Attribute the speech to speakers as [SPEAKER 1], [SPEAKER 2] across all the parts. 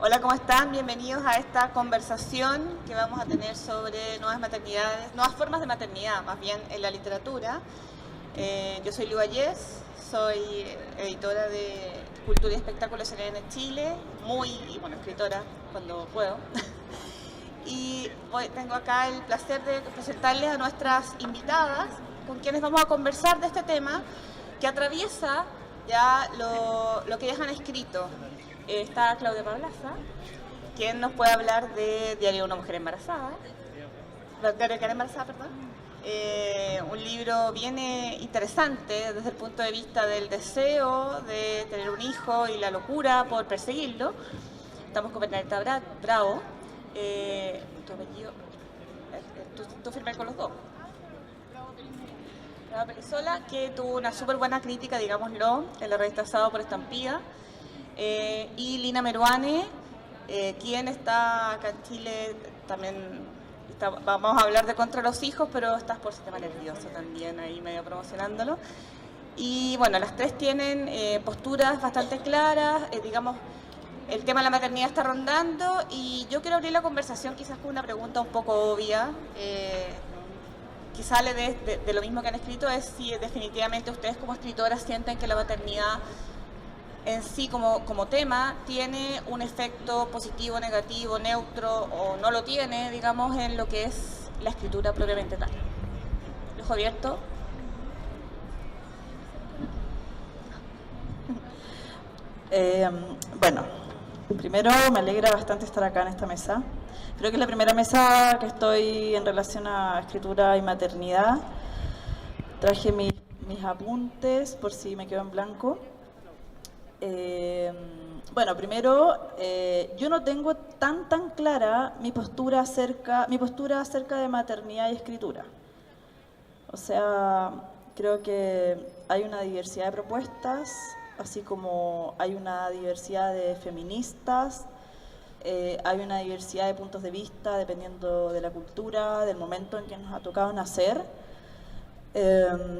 [SPEAKER 1] Hola, ¿cómo están? Bienvenidos a esta conversación que vamos a tener sobre nuevas maternidades, nuevas formas de maternidad, más bien en la literatura. Yo soy Lu Ayés, soy editora de Cultura y Espectáculos en Chile, escritora cuando puedo. Y tengo acá el placer de presentarles a nuestras invitadas, con quienes vamos a conversar de este tema que atraviesa ya lo que ellas han escrito. Está Claudia Pablaza, quien nos puede hablar de Diario de una mujer embarazada. Diario de una mujer embarazada, perdón. Un libro bien interesante desde el punto de vista del deseo de tener un hijo y la locura por perseguirlo. Estamos con Bernadetta Bravo. Tu apellido, tú firmas con los dos. Bravo Pelizola, que tuvo una súper buena crítica, digámoslo, en la revista Sábado por Estampida. Y Lina Meruane, quien está acá en Chile, también vamos a hablar de Contra los Hijos, pero estás por Sistema Nervioso también, ahí medio promocionándolo. Y bueno, las tres tienen posturas bastante claras, digamos, el tema de la maternidad está rondando y yo quiero abrir la conversación quizás con una pregunta un poco obvia, que sale de lo mismo que han escrito, es si definitivamente ustedes como escritoras sienten que la maternidad en sí como tema tiene un efecto positivo, negativo, neutro o no lo tiene, digamos, en lo que es la escritura propiamente tal. ¿Ojo abierto?
[SPEAKER 2] Bueno, primero me alegra bastante estar acá en esta mesa. Creo que es la primera mesa que estoy en relación a escritura y maternidad. Traje mis apuntes por si me quedo en blanco. Bueno, primero, yo no tengo tan clara mi postura acerca de maternidad y escritura. O sea, creo que hay una diversidad de propuestas, así como hay una diversidad de feministas, hay una diversidad de puntos de vista dependiendo de la cultura, del momento en que nos ha tocado nacer.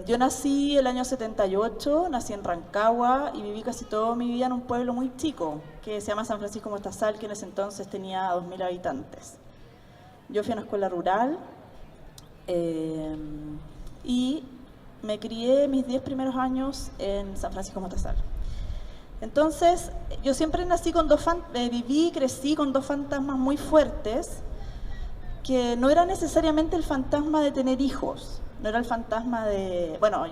[SPEAKER 2] Yo nací el año 78, nací en Rancagua y viví casi toda mi vida en un pueblo muy chico que se llama San Francisco Mostazal, que en ese entonces tenía 2000 habitantes. Yo fui a una escuela rural y me crié mis 10 primeros años en San Francisco Mostazal. Entonces, yo siempre viví y crecí con dos fantasmas muy fuertes, que no era necesariamente el fantasma de tener hijos. No era el fantasma de... Bueno,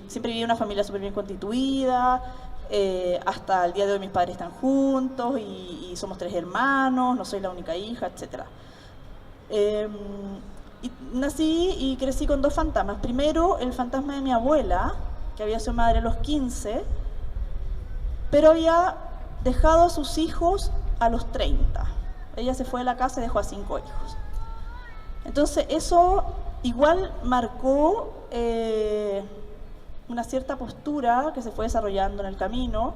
[SPEAKER 2] siempre viví en una familia súper bien constituida, hasta el día de hoy mis padres están juntos y somos 3 hermanos, no soy la única hija, etc. Y nací y crecí con dos fantasmas. Primero, el fantasma de mi abuela, que había sido madre a los 15, pero había dejado a sus hijos a los 30. Ella se fue de la casa y dejó a 5 hijos. Entonces, eso igual marcó una cierta postura que se fue desarrollando en el camino,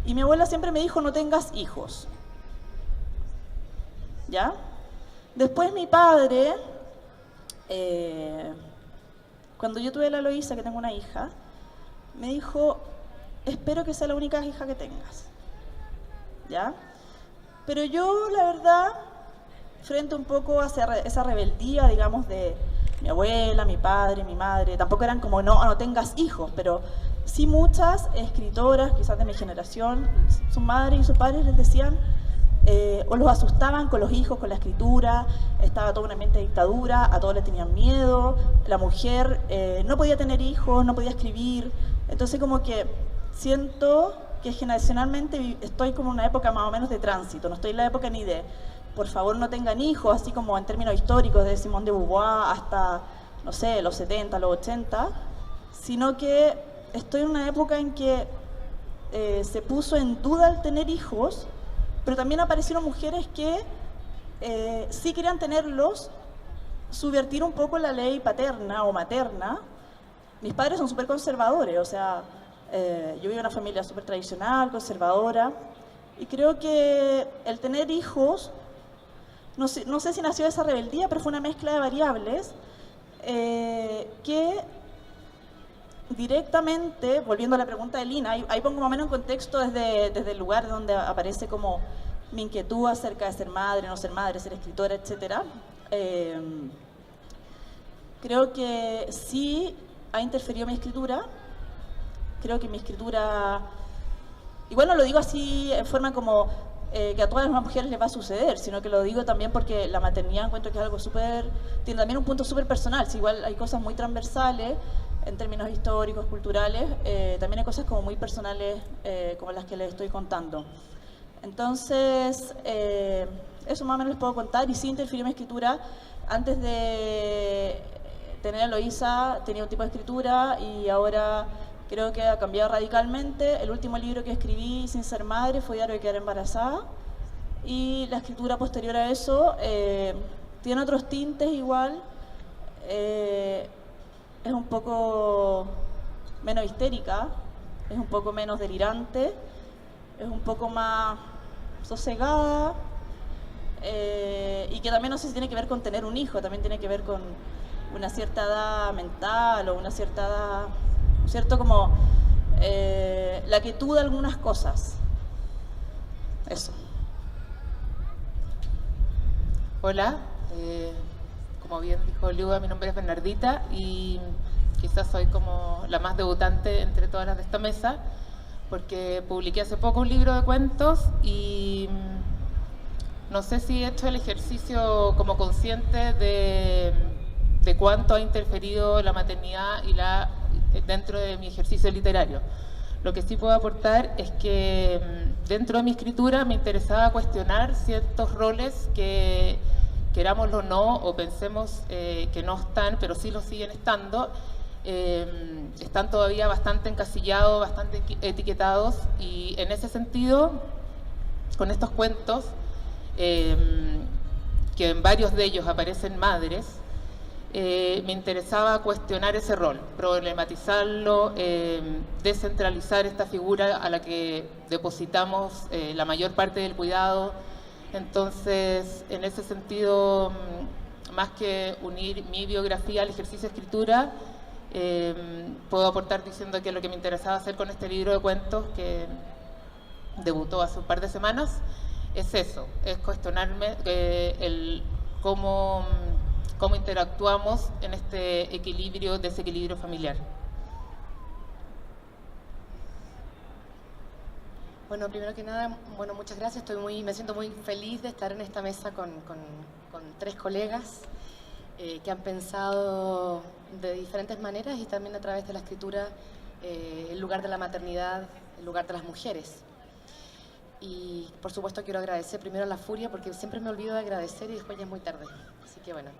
[SPEAKER 2] y mi abuela siempre me dijo: no tengas hijos. ¿Ya? Después mi padre, cuando yo tuve a la Eloísa, que tengo una hija, me dijo: espero que sea la única hija que tengas. ¿Ya? Pero yo, la verdad, frente un poco a esa rebeldía, digamos, de mi abuela, mi padre, mi madre, tampoco eran como no tengas hijos, pero sí muchas escritoras, quizás de mi generación, su madre y sus padres les decían, o los asustaban con los hijos, con la escritura, estaba todo un ambiente de dictadura, a todos les tenían miedo, la mujer no podía tener hijos, no podía escribir. Entonces, como que siento que generacionalmente estoy como en una época más o menos de tránsito, no estoy en la época ni de por favor no tengan hijos, así como en términos históricos de Simone de Beauvoir hasta, no sé, los 70, los 80, sino que estoy en una época en que se puso en duda el tener hijos, pero también aparecieron mujeres que sí querían tenerlos, subvertir un poco la ley paterna o materna. Mis padres son súper conservadores, o sea, yo vivo en una familia súper tradicional, conservadora, y creo que el tener hijos, no sé si nació de esa rebeldía, pero fue una mezcla de variables que directamente, volviendo a la pregunta de Lina, ahí pongo más o menos en contexto desde el lugar donde aparece como mi inquietud acerca de ser madre, no ser madre, ser escritora, etc. Creo que sí ha interferido mi escritura. Creo que mi escritura, y bueno, lo digo así en forma como que a todas las mujeres les va a suceder, sino que lo digo también porque la maternidad encuentro que es algo tiene también un punto súper personal. Si igual hay cosas muy transversales en términos históricos, culturales, también hay cosas como muy personales como las que les estoy contando. Entonces, eso más o menos les puedo contar, y sí interfirió mi escritura. Antes de tener a Eloísa tenía un tipo de escritura y ahora creo que ha cambiado radicalmente. El último libro que escribí sin ser madre fue Diario de quedar embarazada, y la escritura posterior a eso tiene otros tintes igual. Es un poco menos histérica, es un poco menos delirante, es un poco más sosegada, y que también no sé si tiene que ver con tener un hijo, también tiene que ver con una cierta edad mental o una cierta edad, ¿cierto? Como la quietud de algunas cosas. Eso.
[SPEAKER 3] Hola, como bien dijo Liuba, mi nombre es Bernardita y quizás soy como la más debutante entre todas las de esta mesa, porque publiqué hace poco un libro de cuentos y no sé si he hecho el ejercicio como consciente de cuánto ha interferido la maternidad dentro de mi ejercicio literario. Lo que sí puedo aportar es que dentro de mi escritura me interesaba cuestionar ciertos roles que, querámoslo o no, o pensemos que no están, pero sí lo siguen estando, están todavía bastante encasillados, bastante etiquetados, y en ese sentido, con estos cuentos, que en varios de ellos aparecen madres, me interesaba cuestionar ese rol, problematizarlo, descentralizar esta figura a la que depositamos la mayor parte del cuidado. Entonces, en ese sentido, más que unir mi biografía al ejercicio de escritura, puedo aportar diciendo que lo que me interesaba hacer con este libro de cuentos, que debutó hace un par de semanas, es eso, es cuestionarme cómo interactuamos en este desequilibrio familiar.
[SPEAKER 4] Bueno, primero que nada, bueno, muchas gracias. Me siento muy feliz de estar en esta mesa con tres colegas que han pensado de diferentes maneras y también a través de la escritura el lugar de la maternidad, el lugar de las mujeres. Y por supuesto quiero agradecer primero a La Furia, porque siempre me olvido de agradecer y después ya es muy tarde. Así que bueno.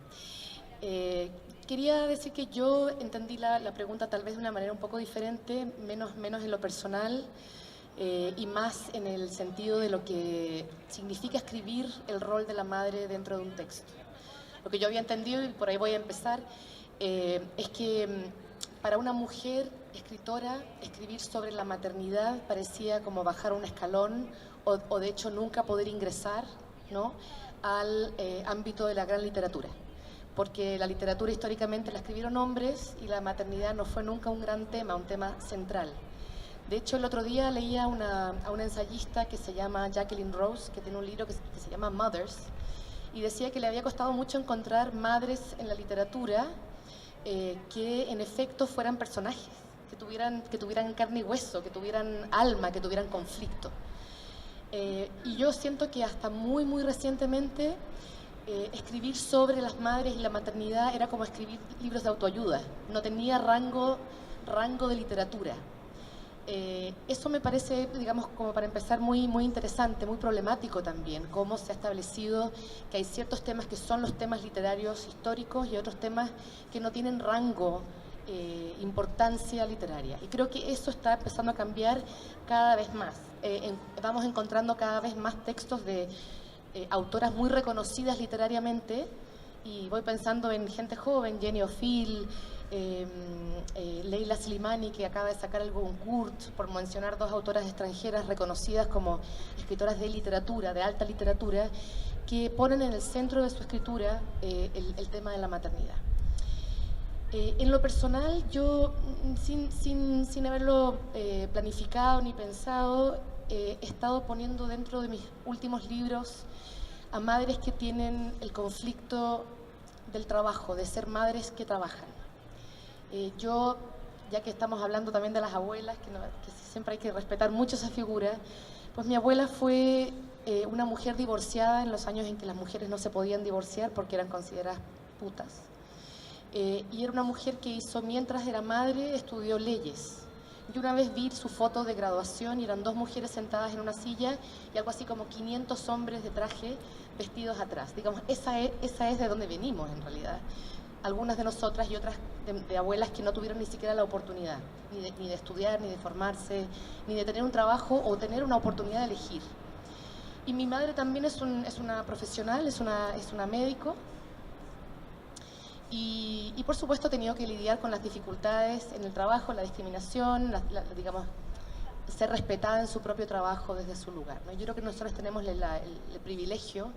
[SPEAKER 4] Quería decir que yo entendí la pregunta tal vez de una manera un poco diferente, menos en lo personal y más en el sentido de lo que significa escribir el rol de la madre dentro de un texto. Lo que yo había entendido, y por ahí voy a empezar, es que para una mujer escritora, escribir sobre la maternidad parecía como bajar un escalón o de hecho nunca poder ingresar, ¿no?, al ámbito de la gran literatura. Porque la literatura históricamente la escribieron hombres y la maternidad no fue nunca un gran tema, un tema central. De hecho, el otro día leía a una ensayista que se llama Jacqueline Rose, que tiene un libro que se llama Mothers, y decía que le había costado mucho encontrar madres en la literatura que en efecto fueran personajes, que tuvieran carne y hueso, que tuvieran alma, que tuvieran conflicto. Y yo siento que hasta muy recientemente escribir sobre las madres y la maternidad era como escribir libros de autoayuda, no tenía rango de literatura. Eso me parece, digamos, como para empezar, muy interesante, muy problemático también, cómo se ha establecido que hay ciertos temas que son los temas literarios históricos y otros temas que no tienen rango, importancia literaria. Y creo que eso está empezando a cambiar cada vez más. Vamos encontrando cada vez más textos de autoras muy reconocidas literariamente, y voy pensando en gente joven, Jenny O'Fill, Leila Slimani, que acaba de sacar el Goncourt, por mencionar dos autoras extranjeras reconocidas como escritoras de literatura, de alta literatura, que ponen en el centro de su escritura el tema de la maternidad. En lo personal, yo, sin haberlo planificado ni pensado, he estado poniendo dentro de mis últimos libros a madres que tienen el conflicto del trabajo, de ser madres que trabajan. Yo, ya que estamos hablando también de las abuelas, que siempre hay que respetar mucho esa figura, pues mi abuela fue una mujer divorciada en los años en que las mujeres no se podían divorciar porque eran consideradas putas. Y era una mujer que hizo, mientras era madre, estudió leyes. Yo una vez vi su foto de graduación y eran 2 mujeres sentadas en una silla y algo así como 500 hombres de traje vestidos atrás. Digamos, esa es de donde venimos en realidad. Algunas de nosotras y otras de abuelas que no tuvieron ni siquiera la oportunidad ni de estudiar, ni de formarse, ni de tener un trabajo o tener una oportunidad de elegir. Y mi madre también es una profesional, es una médico. Y por supuesto he tenido que lidiar con las dificultades en el trabajo, la discriminación, digamos, ser respetada en su propio trabajo desde su lugar, ¿no? Yo creo que nosotros tenemos el privilegio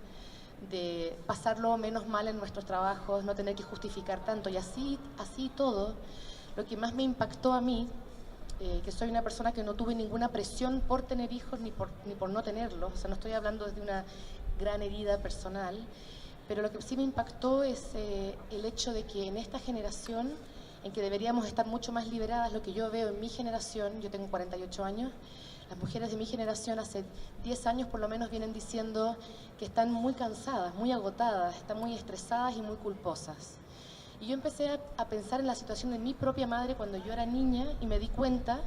[SPEAKER 4] de pasarlo menos mal en nuestros trabajos, no tener que justificar tanto, y así todo. Lo que más me impactó a mí, que soy una persona que no tuve ninguna presión por tener hijos ni por no tenerlos, o sea, no estoy hablando desde una gran herida personal, pero lo que sí me impactó es el hecho de que en esta generación, en que deberíamos estar mucho más liberadas, lo que yo veo en mi generación, yo tengo 48 años, las mujeres de mi generación hace 10 años por lo menos vienen diciendo que están muy cansadas, muy agotadas, están muy estresadas y muy culposas. Y yo empecé a pensar en la situación de mi propia madre cuando yo era niña y me di cuenta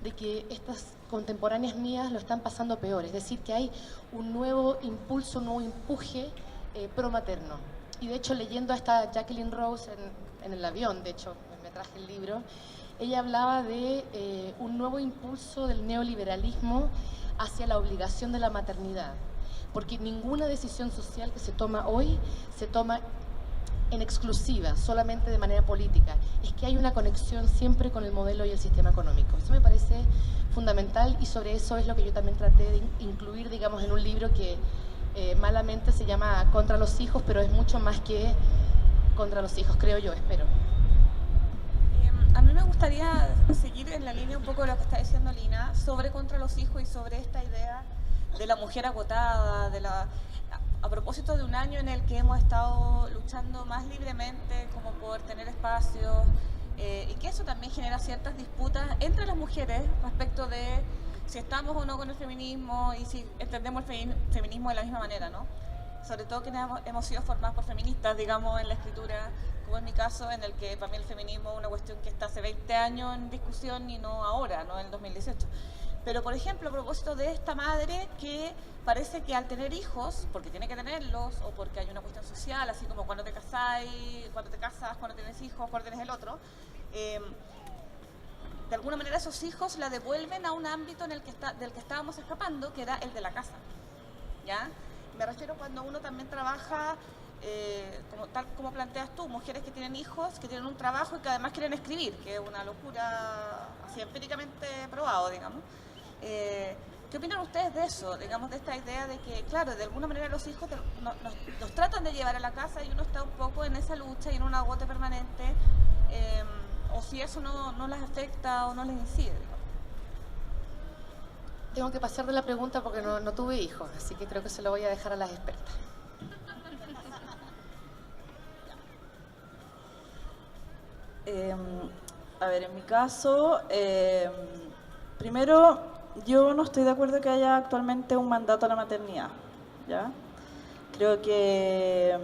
[SPEAKER 4] de que estas contemporáneas mías lo están pasando peor, es decir, que hay un nuevo impulso, un nuevo empuje promaterno. Y de hecho, leyendo a esta Jacqueline Rose en el avión, de hecho me traje el libro, ella hablaba de un nuevo impulso del neoliberalismo hacia la obligación de la maternidad, porque ninguna decisión social que se toma hoy se toma en exclusiva, solamente de manera política. Es que hay una conexión siempre con el modelo y el sistema económico. Eso me parece fundamental y sobre eso es lo que yo también traté de incluir, digamos, en un libro que malamente se llama Contra los hijos, pero es mucho más que contra los hijos, creo yo, espero.
[SPEAKER 1] A mí me gustaría seguir en la línea un poco de lo que está diciendo Lina sobre contra los hijos y sobre esta idea de la mujer agotada, a propósito de un año en el que hemos estado luchando más libremente como por tener espacios y que eso también genera ciertas disputas entre las mujeres respecto de si estamos o no con el feminismo y si entendemos el feminismo de la misma manera, ¿no? Sobre todo quienes hemos sido formadas por feministas, digamos, en la escritura, como en mi caso, en el que para mí el feminismo es una cuestión que está hace 20 años en discusión y no ahora, no en el 2018. Pero, por ejemplo, a propósito de esta madre que parece que al tener hijos, porque tiene que tenerlos, o porque hay una cuestión social, así como cuando te casas, cuando tienes hijos, cuando tienes el otro, de alguna manera esos hijos la devuelven a un ámbito en el que del que estábamos escapando, que era el de la casa, ¿ya? Me refiero cuando uno también trabaja, tal como planteas tú, mujeres que tienen hijos, que tienen un trabajo y que además quieren escribir, que es una locura así empíricamente probado, digamos. ¿Qué opinan ustedes de eso? Digamos, de esta idea de que, claro, de alguna manera los hijos nos tratan de llevar a la casa y uno está un poco en esa lucha y en un agote permanente, o si eso no las afecta o no les incide.
[SPEAKER 4] Tengo que pasar de la pregunta porque no tuve hijos, así que creo que se lo voy a dejar a las expertas.
[SPEAKER 2] A ver, en mi caso, primero, yo no estoy de acuerdo que haya actualmente un mandato a la maternidad, ¿ya? Creo que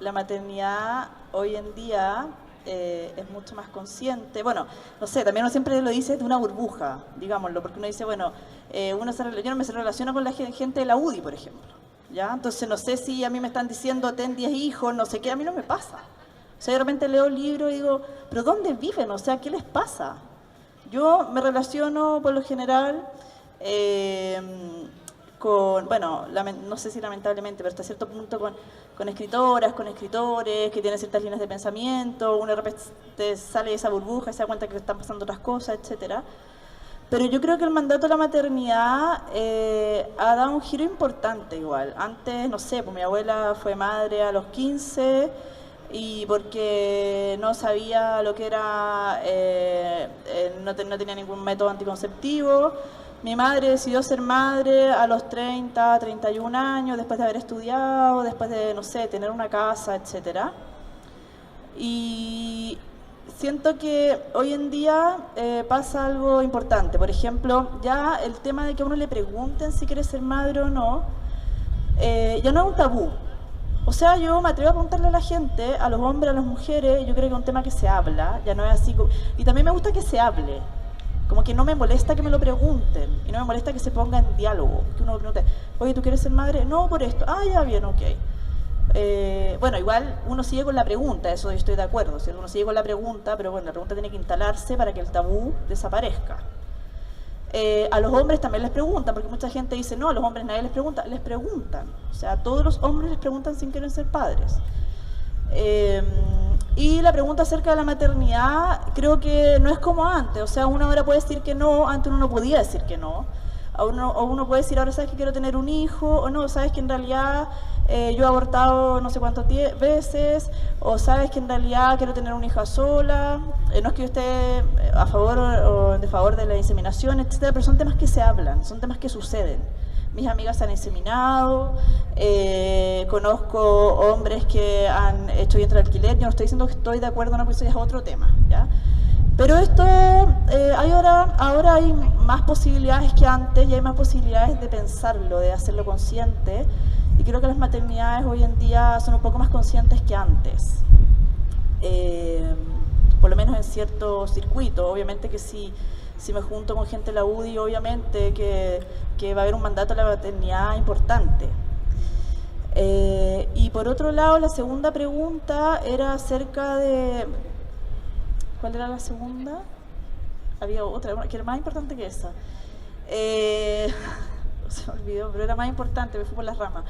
[SPEAKER 2] la maternidad hoy en día es mucho más consciente. Bueno, no sé, también uno siempre lo dice de una burbuja, digámoslo, porque uno dice, bueno, yo no me relaciono con la gente de la UDI, por ejemplo, ¿ya? Entonces no sé si a mí me están diciendo ten 10 hijos, no sé qué, a mí no me pasa. O sea, de repente leo el libro y digo, ¿pero dónde viven? O sea, ¿qué les pasa? Yo me relaciono, por lo general, con, bueno, no sé si lamentablemente, pero hasta cierto punto con escritoras, con escritores que tienen ciertas líneas de pensamiento, uno de repente sale de esa burbuja y se da cuenta que están pasando otras cosas, etcétera. Pero yo creo que el mandato de la maternidad ha dado un giro importante igual. Antes, no sé, pues mi abuela fue madre a los 15 y porque no sabía lo que era, no tenía ningún método anticonceptivo, Mi madre decidió ser madre a los 30, 31 años, después de haber estudiado, después de, no sé, tener una casa, etc. Y siento que hoy en día pasa algo importante. Por ejemplo, ya el tema de que a uno le pregunten si quiere ser madre o no, ya no es un tabú. O sea, yo me atrevo a preguntarle a la gente, a los hombres, a las mujeres, yo creo que es un tema que se habla, ya no es así. Y también me gusta que se hable. Como que no me molesta que me lo pregunten y no me molesta que se ponga en diálogo, que uno pregunte, oye, ¿tú quieres ser madre? No, por esto. Ah, ya, bien, ok. Bueno, igual uno sigue con la pregunta, eso yo estoy de acuerdo, ¿cierto? Uno sigue con la pregunta, pero bueno, la pregunta tiene que instalarse para que el tabú desaparezca. A los hombres también les preguntan, porque mucha gente dice, no, a los hombres nadie les preguntan. O sea, a todos los hombres les preguntan si quieren ser padres. Y la pregunta acerca de la maternidad creo que no es como antes, o sea, uno ahora puede decir que no, antes uno no podía decir que no, o uno puede decir ahora sabes que quiero tener un hijo, o no, sabes que en realidad yo he abortado no sé cuántas veces, o sabes que en realidad quiero tener una hija sola, no es que yo esté a favor o en desfavor de la inseminación, etcétera, pero son temas que se hablan, son temas que suceden. Mis amigas se han inseminado, conozco hombres que han hecho vientre de alquiler, yo no estoy diciendo que estoy de acuerdo, no, porque eso ya es otro tema, ¿ya? Pero esto, ahora hay más posibilidades que antes y hay más posibilidades de pensarlo, de hacerlo consciente, y creo que las maternidades hoy en día son un poco más conscientes que antes, por lo menos en cierto circuito. Obviamente que si me junto con gente de la UDI, obviamente que va a haber un mandato a la maternidad importante. Y por otro lado, la segunda pregunta era acerca de... ¿Cuál era la segunda? Había otra, que era más importante que esa. Se me olvidó, pero era más importante, me fui por las ramas.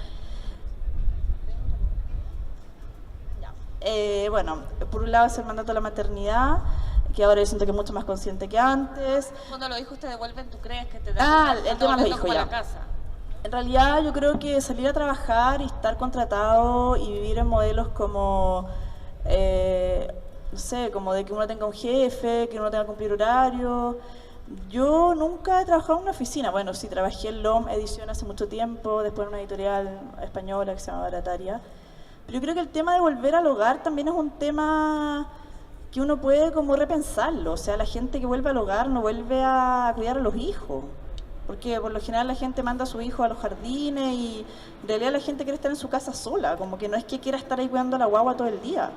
[SPEAKER 2] Bueno, por un lado es el mandato a la maternidad, que ahora yo siento que es mucho más consciente que antes.
[SPEAKER 1] Cuando los hijos te devuelven, ¿tú crees que te devuelven?
[SPEAKER 2] El tema de los hijos, ya. En realidad yo creo que salir a trabajar y estar contratado y vivir en modelos como, no sé, como de que uno tenga un jefe, que uno tenga que cumplir horario. Yo nunca he trabajado en una oficina. Bueno, sí, trabajé en LOM Edición hace mucho tiempo, después en una editorial española que se llama Barataria. Pero yo creo que el tema de volver al hogar también es un tema que uno puede como repensarlo. O sea, la gente que vuelve al hogar no vuelve a cuidar a los hijos. Porque por lo general la gente manda a su hijo a los jardines y en realidad la gente quiere estar en su casa sola. Como que no es que quiera estar ahí cuidando a la guagua todo el día.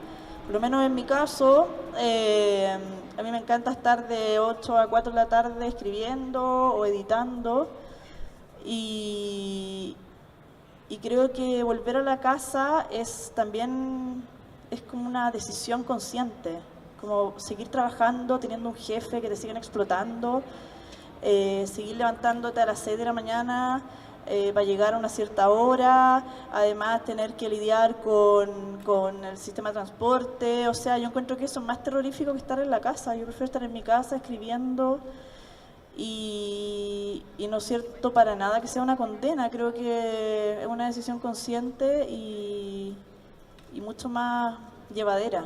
[SPEAKER 2] Por lo menos en mi caso, a mí me encanta estar de 8 a 4 de la tarde escribiendo o editando. Y creo que volver a la casa es también como una decisión consciente, como seguir trabajando, teniendo un jefe que te siguen explotando, seguir levantándote a las 6 de la mañana para llegar a una cierta hora, además tener que lidiar con el sistema de transporte. O sea, yo encuentro que eso es más terrorífico que estar en la casa. Yo prefiero estar en mi casa escribiendo. Y no es cierto para nada que sea una condena, creo que es una decisión consciente y mucho más llevadera.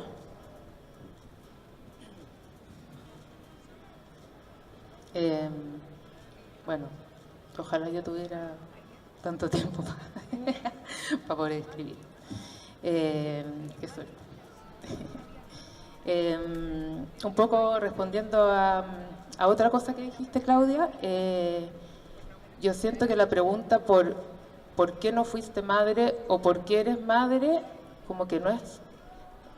[SPEAKER 3] Bueno, ojalá yo tuviera tanto tiempo para poder escribir. Qué suerte. Un poco respondiendo a otra cosa que dijiste, Claudia, yo siento que la pregunta por qué no fuiste madre o por qué eres madre, como que no es,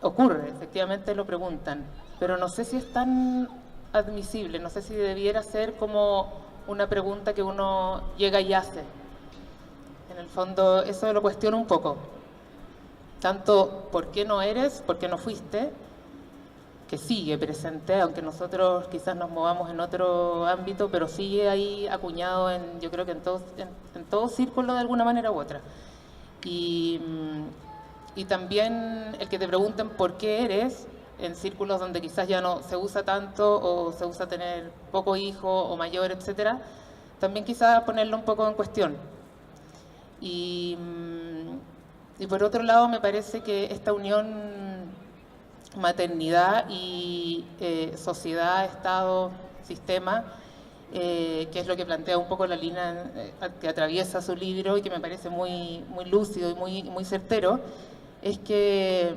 [SPEAKER 3] ocurre, efectivamente lo preguntan, pero no sé si es tan admisible, no sé si debiera ser como una pregunta que uno llega y hace. En el fondo, eso lo cuestiono un poco. Tanto por qué no eres, por qué no fuiste, que sigue presente, aunque nosotros quizás nos movamos en otro ámbito, pero sigue ahí acuñado yo creo que en todo círculo de alguna manera u otra. Y también el que te pregunten por qué eres, en círculos donde quizás ya no se usa tanto o se usa tener poco hijo o mayor, etcétera, también quizás ponerlo un poco en cuestión. Y por otro lado, me parece que esta unión maternidad y sociedad, Estado, sistema, que es lo que plantea un poco la línea que atraviesa su libro y que me parece muy lúcido y muy certero, es que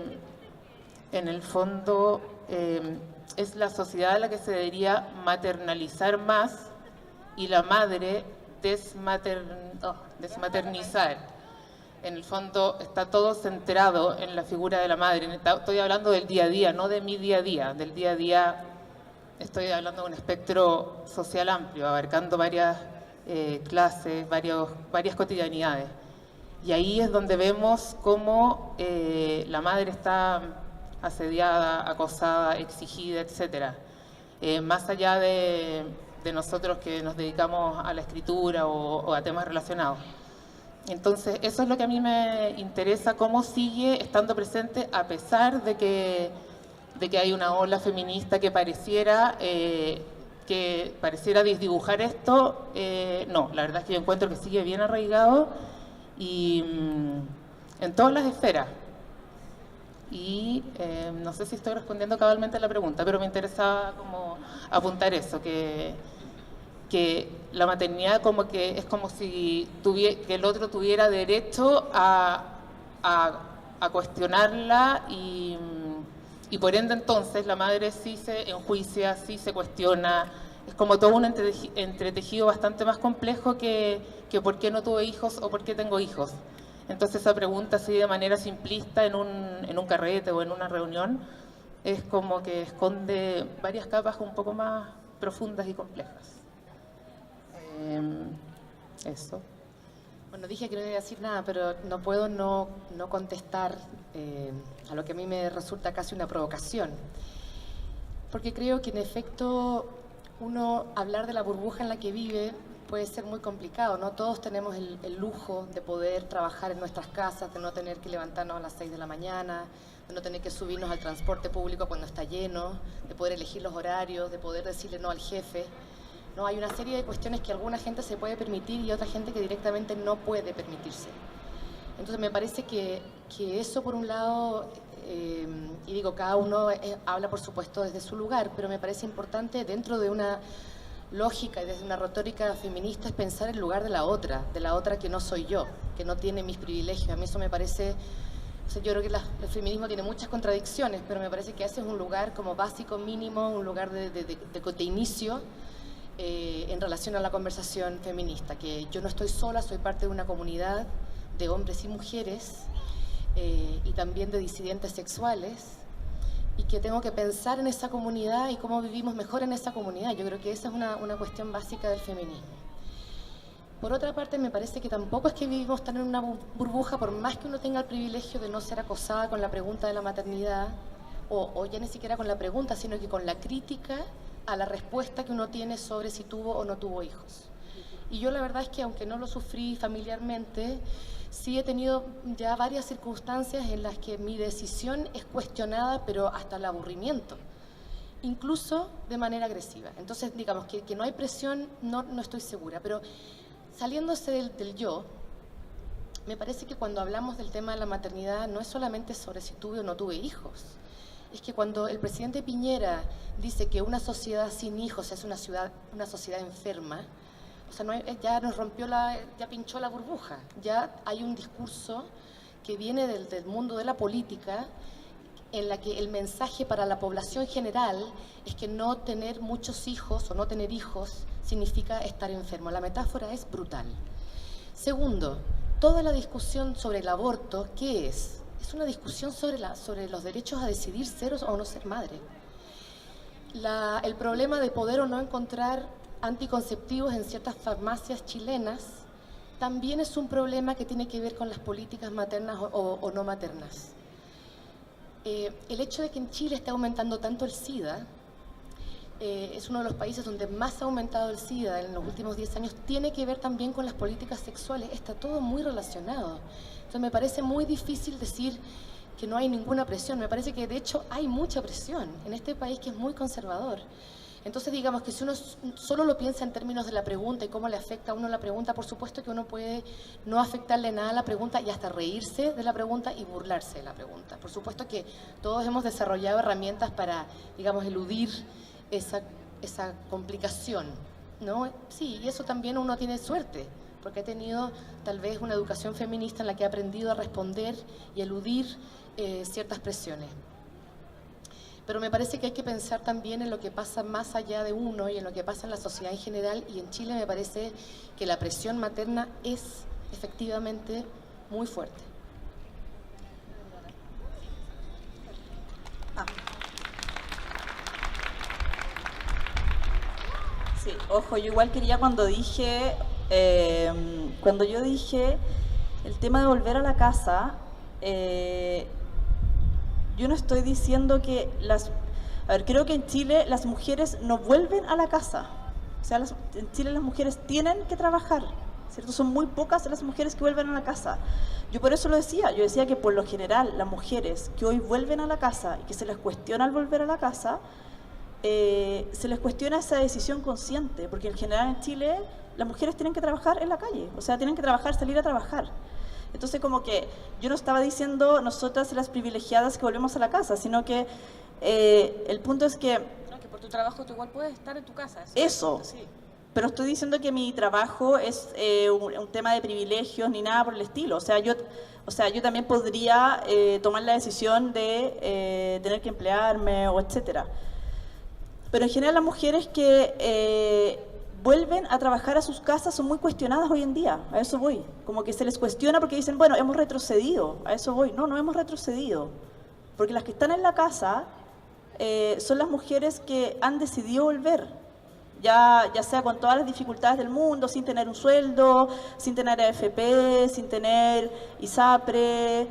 [SPEAKER 3] en el fondo es la sociedad la que se debería maternalizar más y la madre desmaternizar. En el fondo está todo centrado en la figura de la madre. Estoy hablando del día a día, no de mi día a día. Del día a día estoy hablando de un espectro social amplio, abarcando varias clases, varias cotidianidades. Y ahí es donde vemos cómo la madre está asediada, acosada, exigida, etc. Más allá de nosotros que nos dedicamos a la escritura o a temas relacionados. Entonces, eso es lo que a mí me interesa, cómo sigue estando presente a pesar de que hay una ola feminista que pareciera desdibujar esto. No, la verdad es que yo encuentro que sigue bien arraigado y en todas las esferas. Y no sé si estoy respondiendo cabalmente a la pregunta, pero me interesa como apuntar eso, que la maternidad como que es como si que el otro tuviera derecho a cuestionarla y por ende entonces la madre sí se enjuicia, sí se cuestiona. Es como todo un entretejido bastante más complejo que por qué no tuve hijos o por qué tengo hijos. Entonces esa pregunta así de manera simplista en un carrete o en una reunión es como que esconde varias capas un poco más profundas y complejas. Eso.
[SPEAKER 4] Bueno, dije que no iba a decir nada, pero no puedo no contestar a lo que a mí me resulta casi una provocación. Porque creo que en efecto hablar de la burbuja en la que vive puede ser muy complicado, ¿no? Todos tenemos el lujo de poder trabajar en nuestras casas, de no tener que levantarnos a las 6 de la mañana, de no tener que subirnos al transporte público cuando está lleno, de poder elegir los horarios, de poder decirle no al jefe. No, hay una serie de cuestiones que alguna gente se puede permitir y otra gente que directamente no puede permitirse. Entonces me parece que eso por un lado, y digo, cada uno habla por supuesto desde su lugar, pero me parece importante dentro de una lógica y desde una retórica feminista es pensar el lugar de la otra que no soy yo, que no tiene mis privilegios. A mí eso me parece, o sea, yo creo que el feminismo tiene muchas contradicciones, pero me parece que ese es un lugar como básico, mínimo, un lugar de inicio en relación a la conversación feminista, que yo no estoy sola, soy parte de una comunidad de hombres y mujeres y también de disidentes sexuales, y que tengo que pensar en esa comunidad y cómo vivimos mejor en esa comunidad. Yo creo que esa es una cuestión básica del feminismo. Por otra parte, me parece que tampoco es que vivimos tan en una burbuja, por más que uno tenga el privilegio de no ser acosada con la pregunta de la maternidad, o ya ni siquiera con la pregunta, sino que con la crítica a la respuesta que uno tiene sobre si tuvo o no tuvo hijos. Y yo la verdad es que aunque no lo sufrí familiarmente, sí he tenido ya varias circunstancias en las que mi decisión es cuestionada, pero hasta el aburrimiento, incluso de manera agresiva. Entonces, digamos que no hay presión, no estoy segura, pero saliéndose del yo, me parece que cuando hablamos del tema de la maternidad no es solamente sobre si tuve o no tuve hijos. Es que cuando el presidente Piñera dice que una sociedad sin hijos es una sociedad enferma, o sea, ya nos ya pinchó la burbuja, ya hay un discurso que viene del mundo de la política en la que el mensaje para la población general es que no tener muchos hijos o no tener hijos significa estar enfermo. La metáfora es brutal. Segundo, toda la discusión sobre el aborto, ¿qué es? Es una discusión sobre los derechos a decidir ser o no ser madre. El problema de poder o no encontrar anticonceptivos en ciertas farmacias chilenas también es un problema que tiene que ver con las políticas maternas o no maternas. El hecho de que en Chile esté aumentando tanto el SIDA, es uno de los países donde más ha aumentado el SIDA en los últimos 10 años, tiene que ver también con las políticas sexuales, está todo muy relacionado. Entonces me parece muy difícil decir que no hay ninguna presión, me parece que de hecho hay mucha presión en este país que es muy conservador. Entonces digamos que si uno solo lo piensa en términos de la pregunta y cómo le afecta a uno la pregunta, por supuesto que uno puede no afectarle nada a la pregunta y hasta reírse de la pregunta y burlarse de la pregunta. Por supuesto que todos hemos desarrollado herramientas para, digamos, eludir esa complicación. ¿no? Sí, y eso también uno tiene suerte, porque ha tenido tal vez una educación feminista en la que ha aprendido a responder y eludir ciertas presiones. Pero me parece que hay que pensar también en lo que pasa más allá de uno y en lo que pasa en la sociedad en general, y en Chile me parece que la presión materna es efectivamente muy fuerte.
[SPEAKER 2] Sí, ojo, yo igual quería cuando yo dije el tema de volver a la casa, yo no estoy diciendo que a ver, creo que en Chile las mujeres no vuelven a la casa. O sea, en Chile las mujeres tienen que trabajar, ¿cierto? Son muy pocas las mujeres que vuelven a la casa. Yo por eso lo decía, yo decía que por lo general las mujeres que hoy vuelven a la casa y que se les cuestiona al volver a la casa, se les cuestiona esa decisión consciente, porque en general en Chile las mujeres tienen que trabajar en la calle, o sea, tienen que trabajar, salir a trabajar. Entonces, como que yo no estaba diciendo nosotras las privilegiadas que volvemos a la casa, sino que el punto es que...
[SPEAKER 1] No, que por tu trabajo tú igual puedes estar en tu casa.
[SPEAKER 2] Eso.
[SPEAKER 1] Sí.
[SPEAKER 2] Pero estoy diciendo que mi trabajo es un tema de privilegios ni nada por el estilo. O sea, yo también podría tomar la decisión de tener que emplearme o etcétera. Pero en general las mujeres que vuelven a trabajar a sus casas son muy cuestionadas hoy en día, a eso voy. Como que se les cuestiona porque dicen, bueno, hemos retrocedido, a eso voy. No, no hemos retrocedido. Porque las que están en la casa son las mujeres que han decidido volver. Ya sea con todas las dificultades del mundo, sin tener un sueldo, sin tener AFP, sin tener ISAPRE,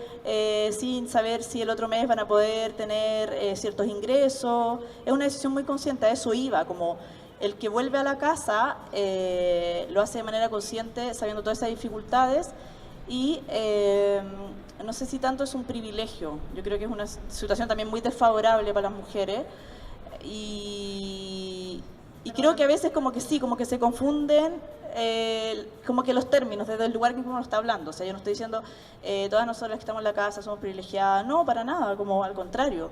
[SPEAKER 2] sin saber si el otro mes van a poder tener ciertos ingresos. Es una decisión muy consciente, a eso iba, como el que vuelve a la casa lo hace de manera consciente, sabiendo todas esas dificultades, y no sé si tanto es un privilegio. Yo creo que es una situación también muy desfavorable para las mujeres, y creo que a veces como que sí, como que se confunden como que los términos desde el lugar que uno está hablando. O sea, yo no estoy diciendo todas nosotras que estamos en la casa somos privilegiadas, no, para nada, como al contrario.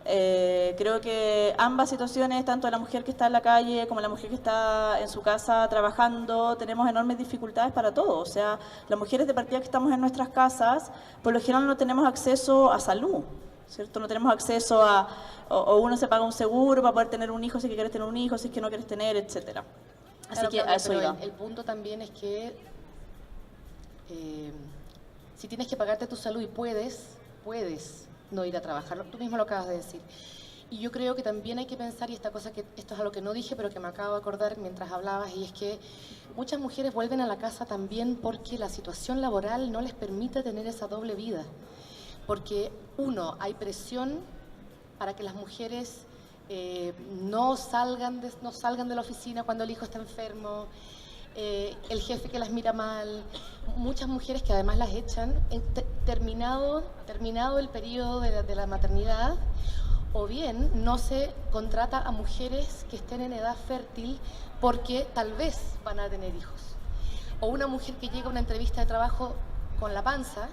[SPEAKER 2] Creo que ambas situaciones, tanto la mujer que está en la calle como la mujer que está en su casa trabajando, tenemos enormes dificultades para todo. O sea, las mujeres de partida que estamos en nuestras casas, por lo general no tenemos acceso a salud, ¿cierto? No tenemos acceso a, o uno se paga un seguro para poder tener un hijo si es que quieres tener un hijo, si es que no quieres tener, etcétera. Así
[SPEAKER 4] Claro,
[SPEAKER 2] que a eso iba.
[SPEAKER 4] el punto también es que si tienes que pagarte tu salud y puedes no ir a trabajar. Tú mismo lo acabas de decir. Y yo creo que también hay que pensar, y esto es algo que no dije, pero que me acabo de acordar mientras hablabas, y es que muchas mujeres vuelven a la casa también porque la situación laboral no les permite tener esa doble vida. Porque, uno, hay presión para que las mujeres no salgan de la oficina cuando el hijo está enfermo, el jefe que las mira mal, muchas mujeres que además las echan, terminado el periodo de la maternidad, o bien no se contrata a mujeres que estén en edad fértil porque tal vez van a tener hijos. O una mujer que llega a una entrevista de trabajo con la panza,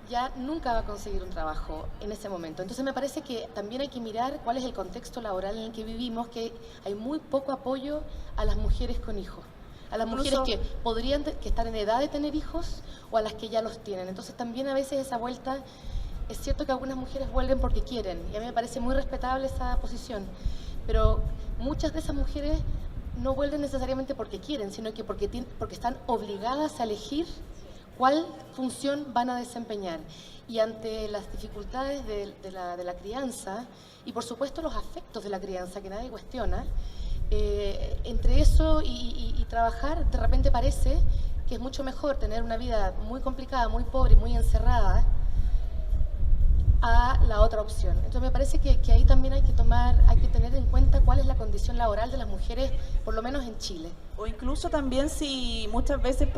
[SPEAKER 4] ya nunca va a conseguir un trabajo en ese momento. Entonces me parece que también hay que mirar cuál es el contexto laboral en el que vivimos, que hay muy poco apoyo a las mujeres con hijos, a las mujeres que podrían que estar en edad de tener hijos o a las que ya los tienen. Entonces también a veces esa vuelta, es cierto que algunas mujeres vuelven porque quieren, y a mí me parece muy respetable esa posición, pero muchas de esas mujeres no vuelven necesariamente porque quieren, sino que porque están obligadas a elegir cuál función van a desempeñar. Y ante las dificultades de la crianza, y por supuesto los afectos de la crianza que nadie cuestiona, entre eso y trabajar, de repente parece que es mucho mejor tener una vida muy complicada, muy pobre, muy encerrada, a la otra opción. Entonces me parece que ahí también hay que tener en cuenta cuál es la condición laboral de las mujeres, por lo menos en Chile.
[SPEAKER 2] O incluso también si muchas veces